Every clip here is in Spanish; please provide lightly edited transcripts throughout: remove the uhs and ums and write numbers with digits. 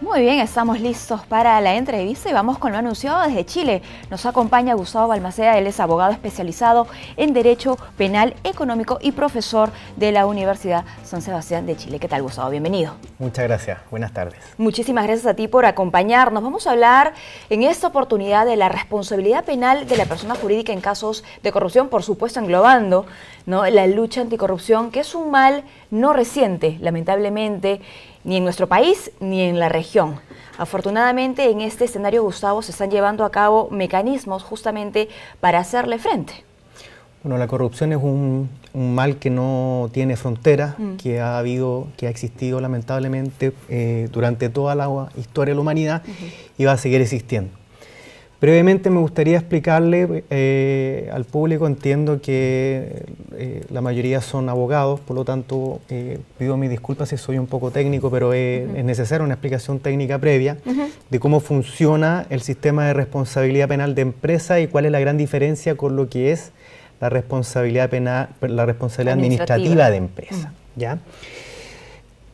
Muy bien, estamos listos para la entrevista y vamos con lo anunciado desde Chile. Nos acompaña Gustavo Balmaceda, él es abogado especializado en Derecho Penal Económico y profesor de la Universidad San Sebastián de Chile. ¿Qué tal, Gustavo? Bienvenido. Muchas gracias, buenas tardes. Muchísimas gracias a ti por acompañarnos. Vamos a hablar en esta oportunidad de la responsabilidad penal de la persona jurídica en casos de corrupción, por supuesto englobando, ¿no?, la lucha anticorrupción, que es un mal no reciente, lamentablemente, ni en nuestro país ni en la región. Afortunadamente, en este escenario, Gustavo, se están llevando a cabo mecanismos justamente para hacerle frente. Bueno, la corrupción es un mal que no tiene fronteras, que ha existido lamentablemente durante toda la historia de la humanidad y va a seguir existiendo. Brevemente me gustaría explicarle al público, entiendo que la mayoría son abogados, por lo tanto pido mis disculpas si soy un poco técnico, pero es necesaria una explicación técnica previa de cómo funciona el sistema de responsabilidad penal de empresa y cuál es la gran diferencia con lo que es la responsabilidad penal, la responsabilidad administrativa de empresa, ¿ya?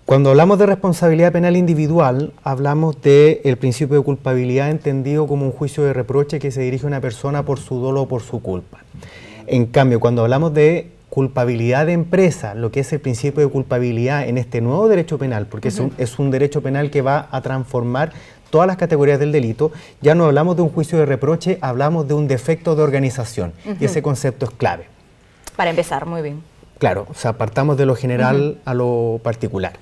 Cuando hablamos de responsabilidad penal individual, hablamos del principio de culpabilidad entendido como un juicio de reproche que se dirige a una persona por su dolo o por su culpa. En cambio, cuando hablamos de culpabilidad de empresa, lo que es el principio de culpabilidad en este nuevo derecho penal, porque es un derecho penal que va a transformar todas las categorías del delito, ya no hablamos de un juicio de reproche, hablamos de un defecto de organización, y ese concepto es clave. Para empezar, muy bien. Claro, o sea, partamos de lo general a lo particular.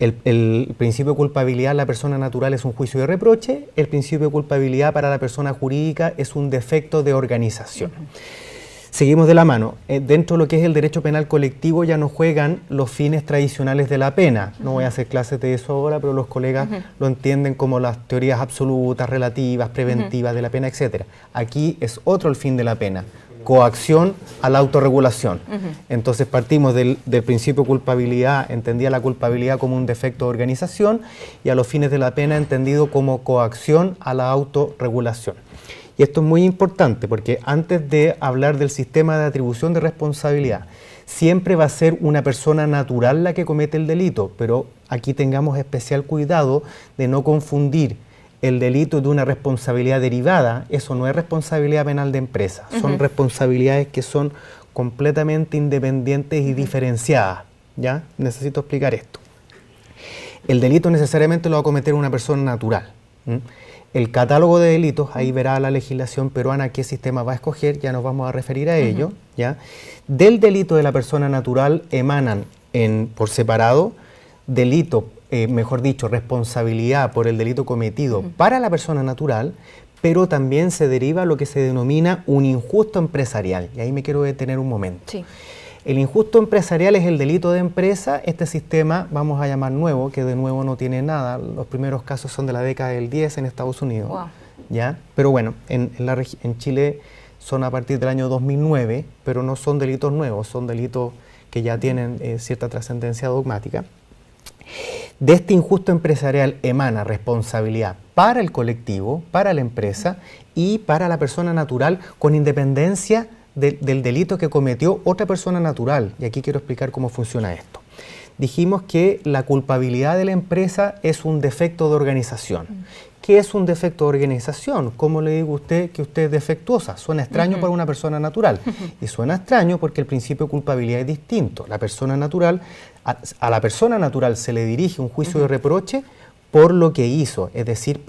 El principio de culpabilidad de la persona natural es un juicio de reproche, el principio de culpabilidad para la persona jurídica es un defecto de organización. Seguimos de la mano. Dentro de lo que es el derecho penal colectivo ya no juegan los fines tradicionales de la pena. No voy a hacer clases de eso ahora, pero los colegas lo entienden como las teorías absolutas, relativas, preventivas de la pena, etc. Aquí es otro el fin de la pena. Coacción a la autorregulación. Entonces partimos del principio de culpabilidad, entendía la culpabilidad como un defecto de organización, y a los fines de la pena entendido como coacción a la autorregulación. Y esto es muy importante porque antes de hablar del sistema de atribución de responsabilidad, siempre va a ser una persona natural la que comete el delito, pero aquí tengamos especial cuidado de no confundir el delito de una responsabilidad derivada. Eso no es responsabilidad penal de empresa, son responsabilidades que son completamente independientes y diferenciadas, ¿ya? Necesito explicar esto. El delito necesariamente lo va a cometer una persona natural. El catálogo de delitos, ahí verá la legislación peruana qué sistema va a escoger, ya nos vamos a referir a ello, ¿ya? Del delito de la persona natural emanan por separado delito, mejor dicho, responsabilidad por el delito cometido para la persona natural, pero también se deriva lo que se denomina un injusto empresarial. Y ahí me quiero detener un momento. Sí. El injusto empresarial es el delito de empresa, este sistema vamos a llamar nuevo, que de nuevo no tiene nada. Los primeros casos son de la década del 10 en Estados Unidos. Wow. ¿Ya? Pero bueno, en Chile son a partir del año 2009, pero no son delitos nuevos, son delitos que ya tienen cierta trascendencia dogmática. De este injusto empresarial emana responsabilidad para el colectivo, para la empresa y para la persona natural, con independencia del delito que cometió otra persona natural. Y aquí quiero explicar cómo funciona esto. Dijimos que la culpabilidad de la empresa es un defecto de organización. ¿Qué es un defecto de organización? ¿Cómo le digo a usted que usted es defectuosa? Suena extraño para una persona natural. Y suena extraño porque el principio de culpabilidad es distinto. La persona natural, a la persona natural se le dirige un juicio de reproche por lo que hizo, es decir,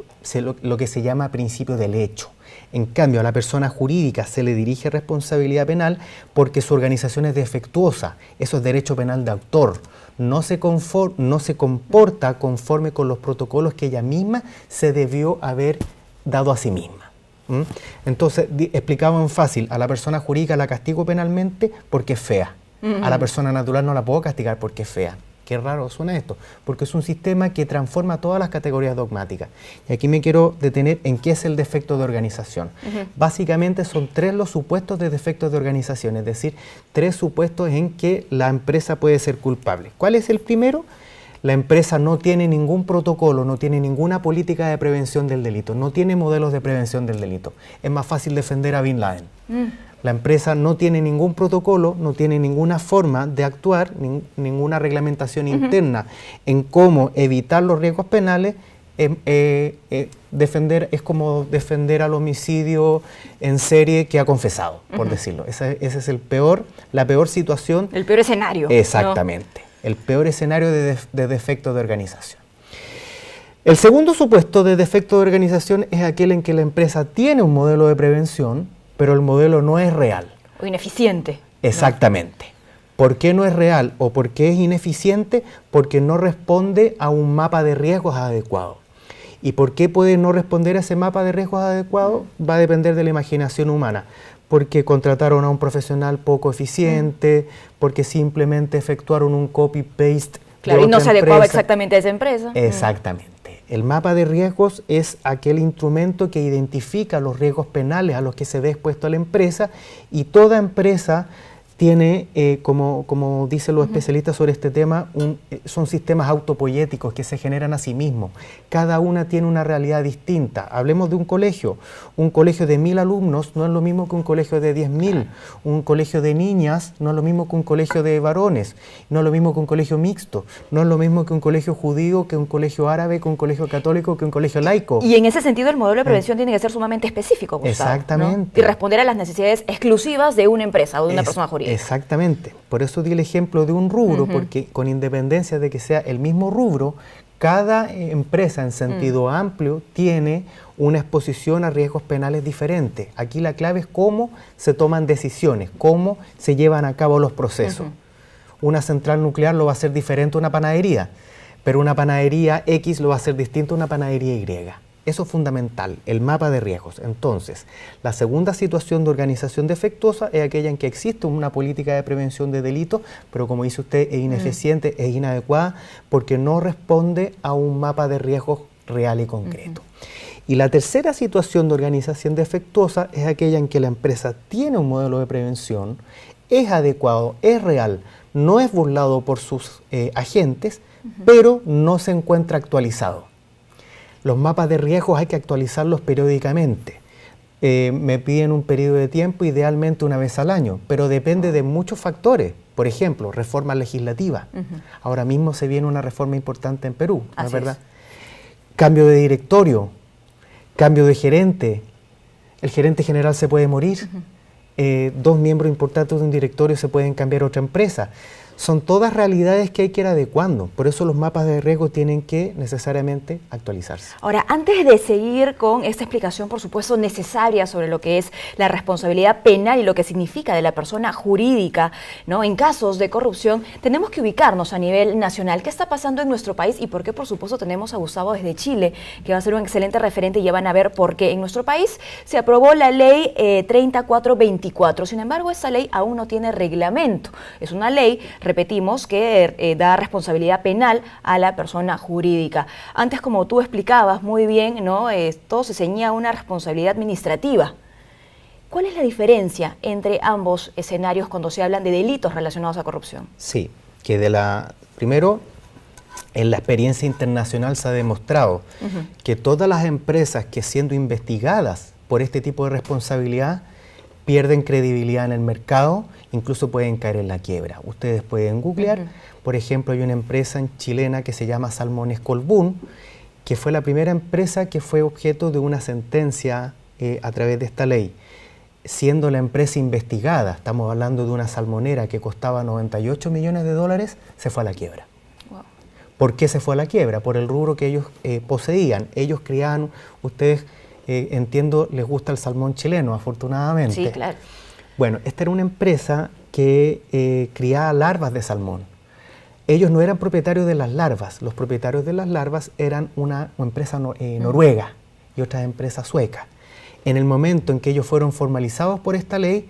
lo que se llama principio del hecho. En cambio, a la persona jurídica se le dirige responsabilidad penal porque su organización es defectuosa. Eso es derecho penal de autor. No se comporta conforme con los protocolos que ella misma se debió haber dado a sí misma. Entonces, explicado en fácil, a la persona jurídica la castigo penalmente porque es fea. A la persona natural no la puedo castigar porque es fea. Qué raro suena esto, porque es un sistema que transforma todas las categorías dogmáticas. Y aquí me quiero detener en qué es el defecto de organización. Básicamente son 3 los supuestos de defectos de organización, es decir, 3 supuestos en que la empresa puede ser culpable. ¿Cuál es el primero? La empresa no tiene ningún protocolo, no tiene ninguna política de prevención del delito, no tiene modelos de prevención del delito. Es más fácil defender a Bin Laden. La empresa no tiene ningún protocolo, no tiene ninguna forma de actuar, ninguna reglamentación interna en cómo evitar los riesgos penales defender es como defender al homicidio en serie que ha confesado, por decirlo. Ese es la peor situación. El peor escenario. Exactamente. ¿No? El peor escenario de defecto de organización. El segundo supuesto de defecto de organización es aquel en que la empresa tiene un modelo de prevención, pero el modelo no es real. O ineficiente. Exactamente. ¿No? ¿Por qué no es real o por qué es ineficiente? Porque no responde a un mapa de riesgos adecuado. ¿Y por qué puede no responder a ese mapa de riesgos adecuado? Va a depender de la imaginación humana. Porque contrataron a un profesional poco eficiente, porque simplemente efectuaron un copy-paste. Claro, y no se adecuaba exactamente a esa empresa. Exactamente. El mapa de riesgos es aquel instrumento que identifica los riesgos penales a los que se ve expuesto a la empresa, y toda empresa tiene, como dicen los especialistas sobre este tema, son sistemas autopoyéticos que se generan a sí mismos. Cada una tiene una realidad distinta. Hablemos de un colegio. Un colegio de 1000 alumnos no es lo mismo que un colegio de 10.000. Un colegio de niñas no es lo mismo que un colegio de varones. No es lo mismo que un colegio mixto. No es lo mismo que un colegio judío, que un colegio árabe, que un colegio católico, que un colegio laico. Y en ese sentido el modelo de prevención tiene que ser sumamente específico, Gustavo, exactamente. ¿no? Y responder a las necesidades exclusivas de una empresa o de una persona jurídica. Exactamente. Por eso di el ejemplo de un rubro, porque con independencia de que sea el mismo rubro, cada empresa en sentido amplio tiene una exposición a riesgos penales diferentes. Aquí la clave es cómo se toman decisiones, cómo se llevan a cabo los procesos. Una central nuclear lo va a hacer diferente a una panadería, pero una panadería X lo va a hacer distinto a una panadería Y. Eso es fundamental, el mapa de riesgos. Entonces, la segunda situación de organización defectuosa es aquella en que existe una política de prevención de delitos, pero como dice usted, es ineficiente, es inadecuada, porque no responde a un mapa de riesgos real y concreto. Y la tercera situación de organización defectuosa es aquella en que la empresa tiene un modelo de prevención, es adecuado, es real, no es burlado por sus agentes, pero no se encuentra actualizado. Los mapas de riesgos hay que actualizarlos periódicamente. Me piden un periodo de tiempo, idealmente una vez al año, pero depende de muchos factores. Por ejemplo, reformas legislativas. Ahora mismo se viene una reforma importante en Perú, ¿no es verdad? Cambio de directorio, cambio de gerente. El gerente general se puede morir. 2 miembros importantes de un directorio se pueden cambiar a otra empresa. Son todas realidades que hay que ir adecuando. Por eso los mapas de riesgo tienen que necesariamente actualizarse. Ahora, antes de seguir con esta explicación, por supuesto, necesaria sobre lo que es la responsabilidad penal y lo que significa de la persona jurídica, ¿no?, en casos de corrupción, tenemos que ubicarnos a nivel nacional. ¿Qué está pasando en nuestro país y por qué, por supuesto, tenemos a Gustavo desde Chile, que va a ser un excelente referente y ya van a ver por qué? En nuestro país se aprobó la ley 3424. Sin embargo, esa ley aún no tiene reglamento. Es una ley, repetimos, que da responsabilidad penal a la persona jurídica. Antes, como tú explicabas muy bien, ¿no?, todo se ceñía a una responsabilidad administrativa. ¿Cuál es la diferencia entre ambos escenarios cuando se hablan de delitos relacionados a corrupción? Sí, que primero, en la experiencia internacional se ha demostrado que todas las empresas que siendo investigadas por este tipo de responsabilidad pierden credibilidad en el mercado, incluso pueden caer en la quiebra. Ustedes pueden googlear, por ejemplo, hay una empresa chilena que se llama Salmones Colbún, que fue la primera empresa que fue objeto de una sentencia a través de esta ley. Siendo la empresa investigada, estamos hablando de una salmonera que costaba 98 millones de dólares, se fue a la quiebra. Wow. ¿Por qué se fue a la quiebra? Por el rubro que ellos poseían. Ellos criaban, ustedes... entiendo, les gusta el salmón chileno, afortunadamente. Sí, claro. Bueno, esta era una empresa que criaba larvas de salmón. Ellos no eran propietarios de las larvas, los propietarios de las larvas eran una empresa noruega y otra empresa sueca. En el momento en que ellos fueron formalizados por esta ley,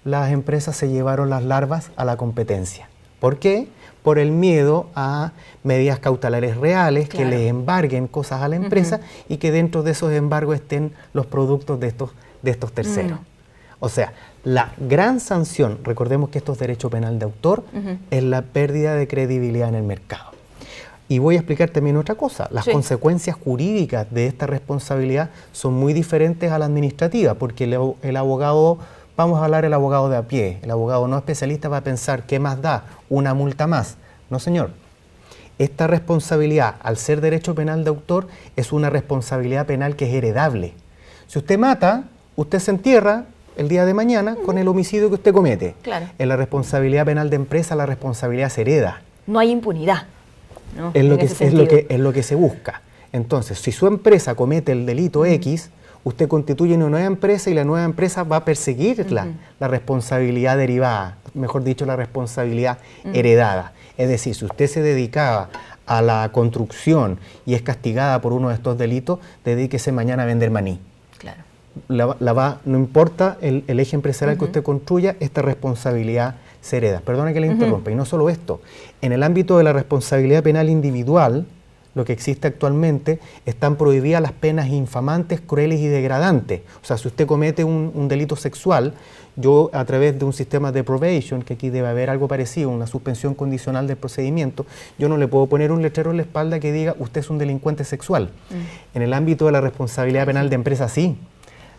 las empresas se llevaron las larvas a la competencia. ¿Por qué? Por el miedo a medidas cautelares reales, claro, que les embarguen cosas a la empresa y que dentro de esos embargos estén los productos de estos terceros. O sea, la gran sanción, recordemos que esto es derecho penal de autor, es la pérdida de credibilidad en el mercado. Y voy a explicar también otra cosa, las consecuencias jurídicas de esta responsabilidad son muy diferentes a la administrativa, porque el abogado... Vamos a hablar del abogado de a pie. El abogado no especialista va a pensar, ¿qué más da? Una multa más. No, señor. esta responsabilidad, al ser derecho penal de autor, es una responsabilidad penal que es heredable. Si usted mata, usted se entierra el día de mañana con el homicidio que usted comete. Claro. En la responsabilidad penal de empresa, la responsabilidad se hereda. No hay impunidad, ¿no? Es lo que se busca. Entonces, si su empresa comete el delito X, usted constituye una nueva empresa y la nueva empresa va a perseguir la responsabilidad derivada, mejor dicho, la responsabilidad heredada. Es decir, si usted se dedicaba a la construcción y es castigada por uno de estos delitos, dedíquese mañana a vender maní. Claro. No importa el eje empresarial que usted construya, esta responsabilidad se hereda. Perdona que le interrumpa. Y no solo esto, en el ámbito de la responsabilidad penal individual, lo que existe actualmente, están prohibidas las penas infamantes, crueles y degradantes. O sea, si usted comete un delito sexual, yo a través de un sistema de probation, que aquí debe haber algo parecido, una suspensión condicional del procedimiento, yo no le puedo poner un letrero en la espalda que diga usted es un delincuente sexual. En el ámbito de la responsabilidad penal de empresa, sí.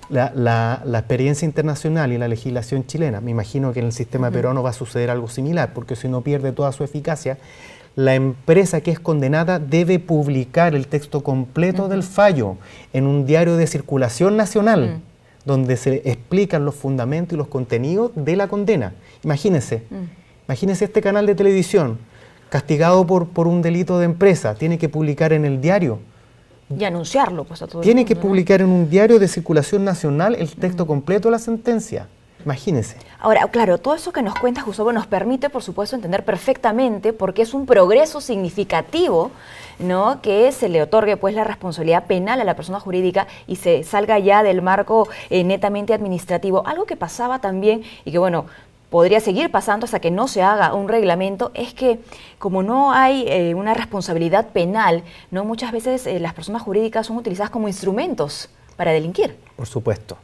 La experiencia internacional y la legislación chilena, me imagino que en el sistema peruano va a suceder algo similar, porque si no pierde toda su eficacia, la empresa que es condenada debe publicar el texto completo del fallo en un diario de circulación nacional, donde se explican los fundamentos y los contenidos de la condena. Imagínense este canal de televisión, castigado por un delito de empresa, tiene que publicar en el diario. Y anunciarlo pues a todo el Tiene mundo, que publicar en un diario de circulación nacional el texto completo de la sentencia. Imagínense. Ahora, claro, todo eso que nos cuentas, Gustavo, nos permite, por supuesto, entender perfectamente por qué es un progreso significativo, ¿no?, que se le otorgue pues la responsabilidad penal a la persona jurídica y se salga ya del marco netamente administrativo. Algo que pasaba también y que, bueno, podría seguir pasando hasta que no se haga un reglamento, es que como no hay una responsabilidad penal, ¿no?, muchas veces las personas jurídicas son utilizadas como instrumentos para delinquir. Por supuesto.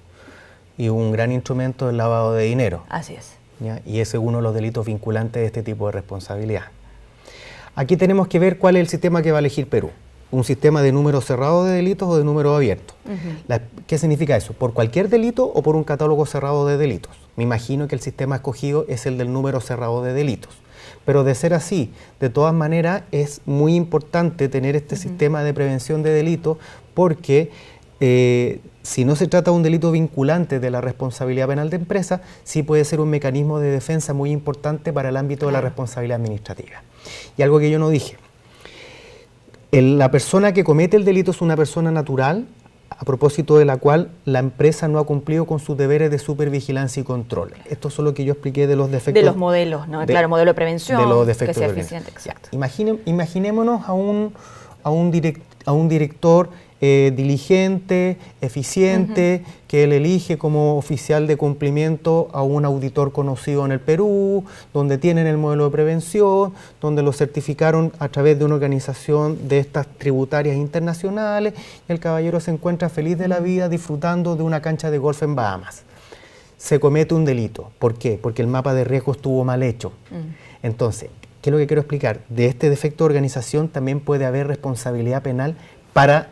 Y un gran instrumento es el lavado de dinero. Así es. ¿Ya? Y ese es uno de los delitos vinculantes de este tipo de responsabilidad. Aquí tenemos que ver cuál es el sistema que va a elegir Perú. ¿Un sistema de número cerrado de delitos o de número abierto? ¿Qué significa eso? ¿Por cualquier delito o por un catálogo cerrado de delitos? Me imagino que el sistema escogido es el del número cerrado de delitos. Pero de ser así, de todas maneras, es muy importante tener este sistema de prevención de delitos porque si no se trata de un delito vinculante de la responsabilidad penal de empresa, sí puede ser un mecanismo de defensa muy importante para el ámbito de la responsabilidad administrativa. Y algo que yo no dije, la persona que comete el delito es una persona natural, a propósito de la cual la empresa no ha cumplido con sus deberes de supervigilancia y control. Esto es lo que yo expliqué de los defectos. De los modelos, ¿no? Claro, modelo de prevención, de los defectos que sea eficiente, exacto. Imaginémonos a un director diligente, eficiente, que él elige como oficial de cumplimiento a un auditor conocido en el Perú, donde tienen el modelo de prevención, donde lo certificaron a través de una organización de estas tributarias internacionales, y el caballero se encuentra feliz de la vida disfrutando de una cancha de golf en Bahamas. Se comete un delito. ¿Por qué? Porque el mapa de riesgo estuvo mal hecho. Entonces, ¿qué es lo que quiero explicar? De este defecto de organización también puede haber responsabilidad penal para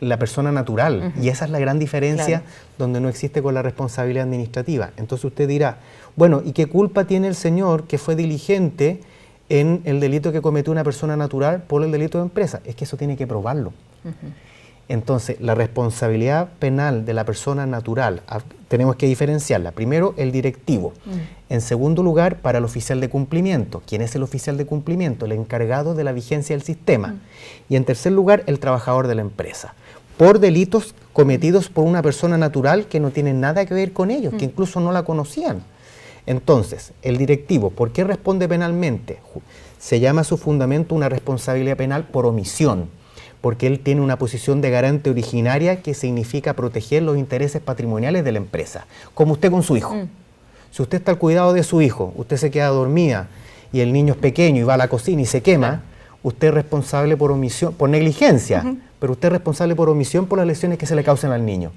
la persona natural, y esa es la gran diferencia donde no existe con la responsabilidad administrativa. Entonces usted dirá, bueno, ¿y qué culpa tiene el señor que fue diligente en el delito que cometió una persona natural por el delito de empresa? Es que eso tiene que probarlo. Entonces, la responsabilidad penal de la persona natural, tenemos que diferenciarla. Primero, el directivo. En segundo lugar, para el oficial de cumplimiento. ¿Quién es el oficial de cumplimiento? El encargado de la vigencia del sistema. Y en tercer lugar, el trabajador de la empresa. Por delitos cometidos por una persona natural que no tienen nada que ver con ellos, que incluso no la conocían. Entonces, el directivo, ¿por qué responde penalmente? Se llama a su fundamento una responsabilidad penal por omisión, porque él tiene una posición de garante originaria que significa proteger los intereses patrimoniales de la empresa, como usted con su hijo. Si usted está al cuidado de su hijo, usted se queda dormida y el niño es pequeño y va a la cocina y se quema, usted es responsable por omisión, por negligencia, pero usted es responsable por omisión por las lesiones que se le causen al niño.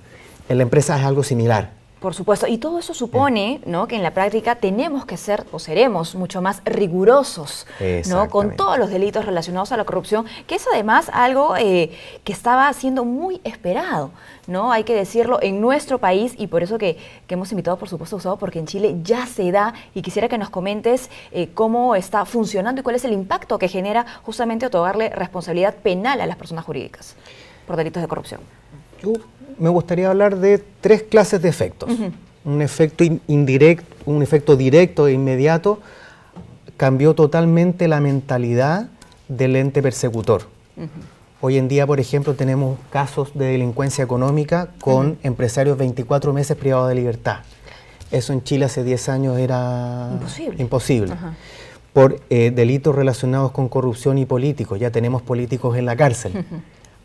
En la empresa es algo similar. Por supuesto, y todo eso supone, ¿no?, que en la práctica tenemos que ser o seremos mucho más rigurosos, ¿no?, con todos los delitos relacionados a la corrupción, que es además algo que estaba siendo muy esperado, ¿no? Hay que decirlo, en nuestro país, y por eso que hemos invitado, por supuesto, a Gustavo, porque en Chile ya se da, y quisiera que nos comentes cómo está funcionando y cuál es el impacto que genera justamente otorgarle responsabilidad penal a las personas jurídicas por delitos de corrupción. Me gustaría hablar de 3 clases de efectos. Un efecto indirecto, un efecto directo e inmediato. Cambió totalmente la mentalidad del ente persecutor. Hoy en día, por ejemplo, tenemos casos de delincuencia económica con empresarios 24 meses privados de libertad. Eso en Chile hace 10 años era imposible. Por delitos relacionados con corrupción y políticos. Ya tenemos políticos en la cárcel.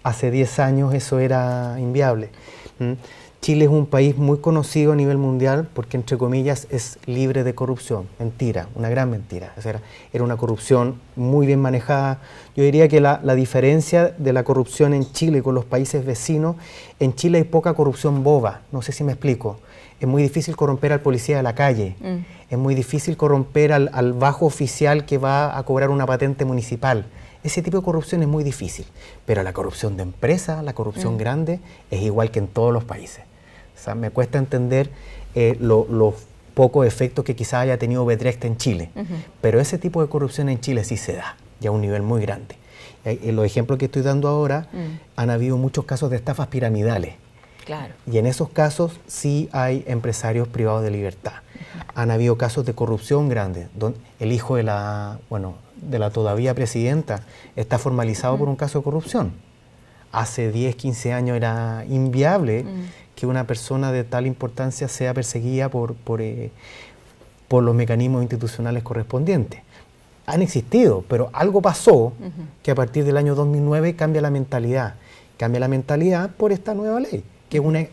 Hace 10 años eso era inviable. Chile es un país muy conocido a nivel mundial porque, entre comillas, es libre de corrupción. Mentira, una gran mentira. O sea, era una corrupción muy bien manejada. Yo diría que la diferencia de la corrupción en Chile con los países vecinos, en Chile hay poca corrupción boba. No sé si me explico. Es muy difícil corromper al policía de la calle. Es muy difícil corromper al bajo oficial que va a cobrar una patente municipal. Ese tipo de corrupción es muy difícil, pero la corrupción de empresa, la corrupción grande, es igual que en todos los países. O sea, me cuesta entender los pocos efectos que quizás haya tenido Odebrecht en Chile, pero ese tipo de corrupción en Chile sí se da, ya a un nivel muy grande. En los ejemplos que estoy dando ahora, han habido muchos casos de estafas piramidales. Claro. Y en esos casos sí hay empresarios privados de libertad. Han habido casos de corrupción grande, donde el hijo de la todavía presidenta está formalizado por un caso de corrupción. Hace 10, 15 años era inviable que una persona de tal importancia sea perseguida por los mecanismos institucionales correspondientes. Han existido, pero algo pasó que a partir del año 2009 cambia la mentalidad. Cambia la mentalidad por esta nueva ley, que es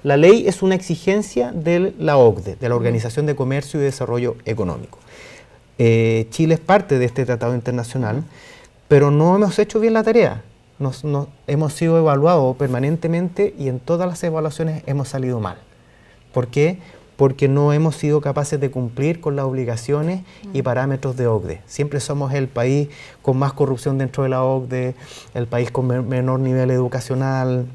la ley es una exigencia de la OCDE, de la Organización de Comercio y Desarrollo Económico. Chile es parte de este tratado internacional, pero no hemos hecho bien la tarea. Hemos sido evaluados permanentemente y en todas las evaluaciones hemos salido mal. ¿Por qué? Porque no hemos sido capaces de cumplir con las obligaciones y parámetros de OCDE. Siempre somos el país con más corrupción dentro de la OCDE, el país con menor nivel educacional.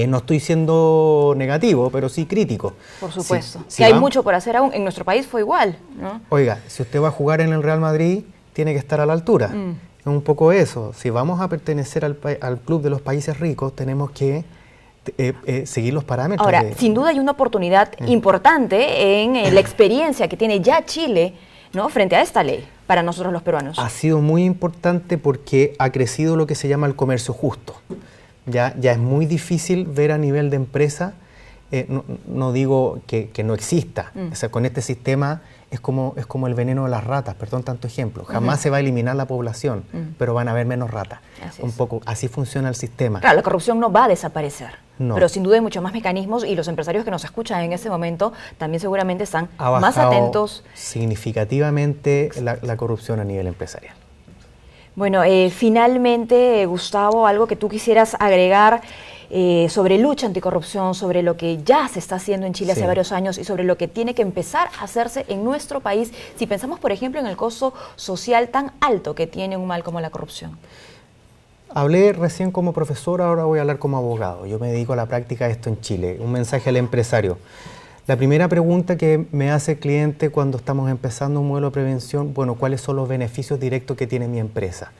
No estoy siendo negativo, pero sí crítico. Por supuesto. Si hay mucho por hacer aún. En nuestro país fue igual, ¿no? Oiga, si usted va a jugar en el Real Madrid, tiene que estar a la altura. Es un poco eso. Si vamos a pertenecer al club de los países ricos, tenemos que seguir los parámetros. Ahora, sin duda hay una oportunidad importante en la experiencia que tiene ya Chile, ¿no?, frente a esta ley, para nosotros los peruanos. Ha sido muy importante porque ha crecido lo que se llama el comercio justo. Ya es muy difícil ver a nivel de empresa, no digo que no exista, o sea, con este sistema es como el veneno de las ratas, perdón tanto ejemplo, jamás se va a eliminar la población, pero van a haber menos ratas, así funciona el sistema. Claro, la corrupción no va a desaparecer, no. Pero sin duda hay muchos más mecanismos y los empresarios que nos escuchan en ese momento también seguramente están más atentos. Significativamente la corrupción a nivel empresarial. Bueno, finalmente, Gustavo, algo que tú quisieras agregar sobre lucha anticorrupción, sobre lo que ya se está haciendo en Chile hace varios años y sobre lo que tiene que empezar a hacerse en nuestro país, si pensamos, por ejemplo, en el costo social tan alto que tiene un mal como la corrupción. Hablé recién como profesor, ahora voy a hablar como abogado. Yo me dedico a la práctica de esto en Chile. Un mensaje al empresario. La primera pregunta que me hace el cliente cuando estamos empezando un modelo de prevención, bueno, ¿cuáles son los beneficios directos que tiene mi empresa?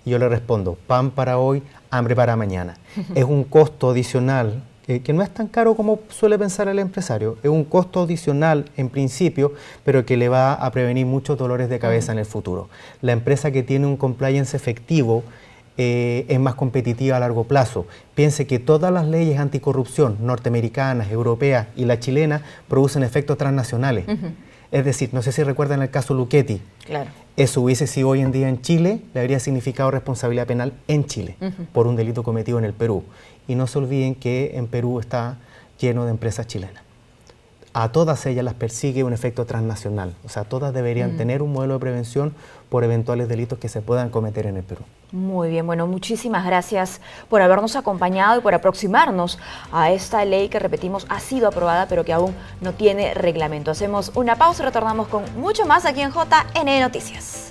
Y yo le respondo, pan para hoy, hambre para mañana. Es un costo adicional, que no es tan caro como suele pensar el empresario. Es un costo adicional en principio, pero que le va a prevenir muchos dolores de cabeza en el futuro. La empresa que tiene un compliance efectivo es más competitiva a largo plazo. Piense que todas las leyes anticorrupción norteamericanas, europeas y la chilena producen efectos transnacionales. Es decir, no sé si recuerdan el caso Luchetti. Claro. Eso hubiese sido hoy en día en Chile, le habría significado responsabilidad penal en Chile por un delito cometido en el Perú. Y no se olviden que en Perú está lleno de empresas chilenas. A todas ellas las persigue un efecto transnacional. O sea, todas deberían tener un modelo de prevención por eventuales delitos que se puedan cometer en el Perú. Muy bien, bueno, muchísimas gracias por habernos acompañado y por aproximarnos a esta ley que, repetimos, ha sido aprobada pero que aún no tiene reglamento. Hacemos una pausa y retornamos con mucho más aquí en JNE Noticias.